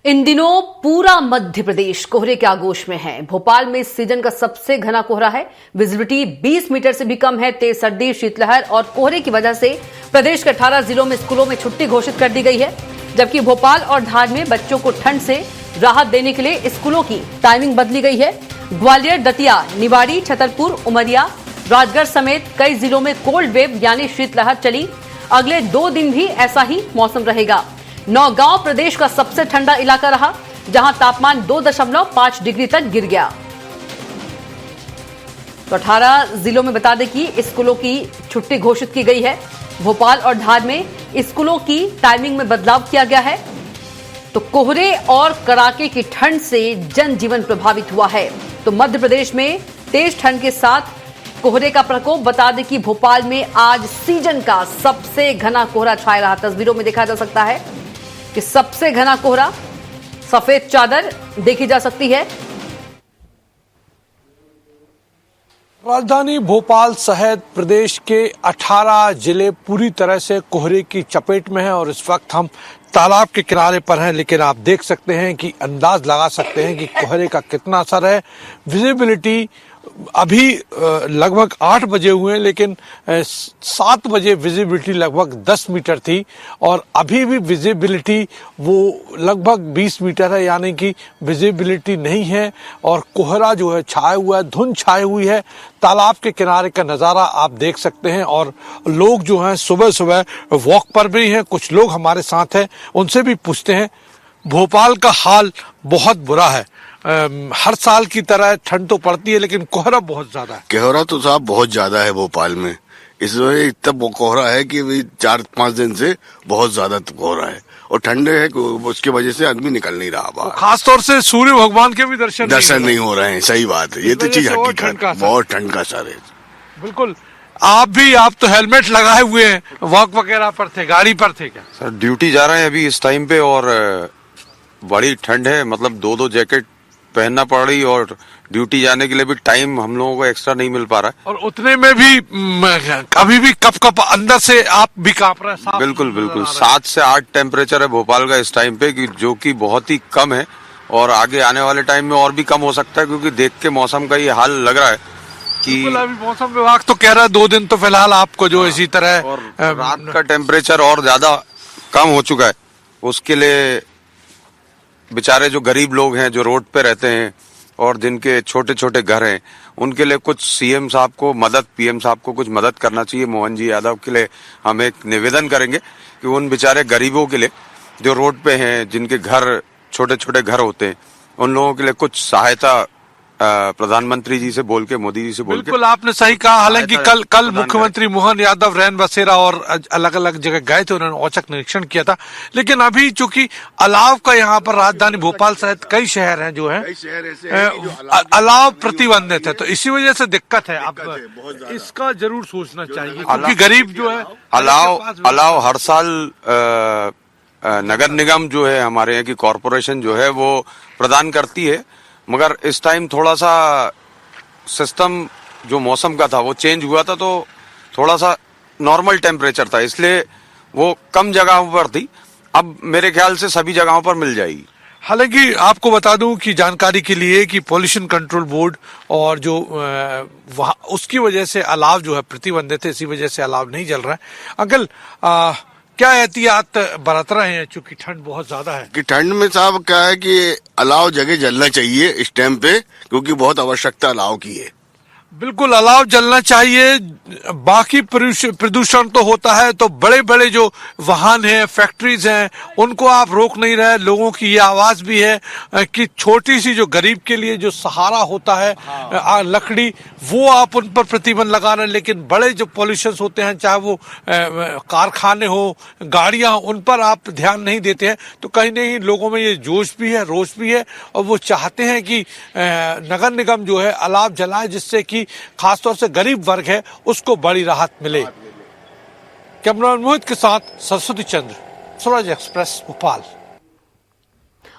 इन दिनों पूरा मध्य प्रदेश कोहरे के आगोश में है। भोपाल में इस सीजन का सबसे घना कोहरा है। विजिबिलिटी 20 मीटर से भी कम है। तेज सर्दी, शीतलहर और कोहरे की वजह से प्रदेश के 18 जिलों में स्कूलों में छुट्टी घोषित कर दी गई है, जबकि भोपाल और धार में बच्चों को ठंड से राहत देने के लिए स्कूलों की टाइमिंग बदली गई है। ग्वालियर, दतिया, निवाड़ी, छतरपुर, उमरिया, राजगढ़ समेत कई जिलों में कोल्ड वेव यानी शीतलहर चली। अगले 2 दिन भी ऐसा ही मौसम रहेगा। नौगांव प्रदेश का सबसे ठंडा इलाका रहा, जहां तापमान 2.5 डिग्री तक गिर गया। तो 18 जिलों में बता दें कि स्कूलों की छुट्टी घोषित की गई है। भोपाल और धार में स्कूलों की टाइमिंग में बदलाव किया गया है। तो कोहरे और कड़ाके की ठंड से जनजीवन प्रभावित हुआ है। तो मध्य प्रदेश में तेज ठंड के साथ कोहरे का प्रकोप। बता दें कि भोपाल में आज सीजन का सबसे घना कोहरा छाया रहा। तस्वीरों में देखा जा सकता है कि सबसे घना कोहरा, सफेद चादर देखी जा सकती है। राजधानी भोपाल सहित प्रदेश के 18 जिले पूरी तरह से कोहरे की चपेट में हैं और इस वक्त हम तालाब के किनारे पर हैं, लेकिन आप देख सकते हैं कि अंदाज लगा सकते हैं कि कोहरे का कितना असर है। विजिबिलिटी अभी लगभग 8 बजे हुए, लेकिन 7 बजे विजिबिलिटी लगभग 10 मीटर थी और अभी भी विजिबिलिटी वो लगभग 20 मीटर है, यानी कि विजिबिलिटी नहीं है और कोहरा जो है छाया हुआ है, धुंध छाई हुई है। तालाब के किनारे का नज़ारा आप देख सकते हैं और लोग जो हैं सुबह सुबह वॉक पर भी हैं। कुछ लोग हमारे साथ हैं, उनसे भी पूछते हैं। भोपाल का हाल बहुत बुरा है। हर साल की तरह ठंड तो पड़ती है, लेकिन कोहरा बहुत ज्यादा है। कोहरा तो साहब बहुत ज्यादा है भोपाल में। इस वजह इतना कोहरा है कि 4-5 दिन से बहुत ज्यादा कोहरा है और ठंडे है, उसकी वजह से आदमी निकल नहीं रहा बाहर। खास तौर से सूर्य भगवान के भी दर्शन नहीं हो रहे हैं। सही बात है, ये तो चीज हकीकत, बहुत ठंड का असर है। बिल्कुल। आप तो हेलमेट लगाए हुए हैं, वॉक वगैरह पर थे, गाड़ी पर थे क्या? सर ड्यूटी जा रहे हैं अभी इस टाइम पे और बड़ी ठंड है, मतलब 2 जैकेट पहनना पड़ रही और ड्यूटी जाने के लिए भी टाइम हम लोगों को एक्स्ट्रा नहीं मिल पा रहा है। और उतने में भी अभी भी कप अंदर से आप भी कांप रहे हैं। बिल्कुल 7 से 8 टेम्परेचर है भोपाल का इस टाइम पे, जो कि बहुत ही कम है और आगे आने वाले टाइम में और भी कम हो सकता है, क्योंकि देख के मौसम का ये हाल लग रहा है कि अभी मौसम विभाग तो कह रहा है 2 दिन तो फिलहाल आपको जो इसी तरह, और रात का टेम्परेचर और ज्यादा कम हो चुका है। उसके लिए बेचारे जो गरीब लोग हैं, जो रोड पे रहते हैं और जिनके छोटे छोटे घर हैं, उनके लिए कुछ सीएम साहब को मदद, पीएम साहब को कुछ मदद करना चाहिए। मोहन जी यादव के लिए हम एक निवेदन करेंगे कि उन बेचारे गरीबों के लिए जो रोड पे हैं, जिनके घर छोटे छोटे घर होते हैं, उन लोगों के लिए कुछ सहायता प्रधानमंत्री जी से बोल के, मोदी जी से बोल के। बिल्कुल आपने सही कहा। हालांकि कल मुख्यमंत्री मोहन यादव रैन बसेरा और अलग अलग जगह गए थे, उन्होंने औचक निरीक्षण किया था। लेकिन अभी चूंकि अलाव का यहाँ पर राजधानी भोपाल सहित कई शहर हैं जो है अलाव प्रतिबंधित है, तो इसी वजह से दिक्कत है। अब इसका जरूर सोचना चाहिए, क्योंकि गरीब जो है अलाव हर साल नगर निगम जो है, हमारे यहाँ की कॉरपोरेशन जो है वो प्रदान करती है, मगर इस टाइम थोड़ा सा सिस्टम जो मौसम का था वो चेंज हुआ था, तो थोड़ा सा नॉर्मल टेम्परेचर था, इसलिए वो कम जगहों पर थी। अब मेरे ख्याल से सभी जगहों पर मिल जाएगी। हालांकि आपको बता दूं कि जानकारी के लिए कि पॉल्यूशन कंट्रोल बोर्ड और जो वहाँ उसकी वजह से अलाव जो है प्रतिबंधित है, इसी वजह से अलाव नहीं जल रहा है। अंकल क्या एहतियात बरत रहे हैं, चूंकि ठंड बहुत ज्यादा है? कि ठंड में साहब क्या है कि अलाव जगह जलना चाहिए इस टाइम पे, क्योंकि बहुत आवश्यकता अलाव की है। बिल्कुल अलाव जलना चाहिए। बाकी प्रदूषण तो होता है, तो बड़े बड़े जो वाहन हैं, फैक्ट्रीज हैं, उनको आप रोक नहीं रहे। लोगों की ये आवाज भी है कि छोटी सी जो गरीब के लिए जो सहारा होता है, लकड़ी, वो आप उन पर प्रतिबंध लगा रहे हैं। लेकिन बड़े जो पॉल्यूशन होते हैं, चाहे वो कारखाने हो, गाड़ियां, उन पर आप ध्यान नहीं देते हैं। तो कहीं ना कहीं लोगों में ये जोश भी है, रोष भी है, और वो चाहते हैं कि नगर निगम जो है अलाव जलाए, जिससे कि खासतौर से गरीब वर्ग है उसको बड़ी राहत मिले। कैमरामैन मोहित के साथ सरस्वती चंद्र, स्वराज एक्सप्रेस, भोपाल।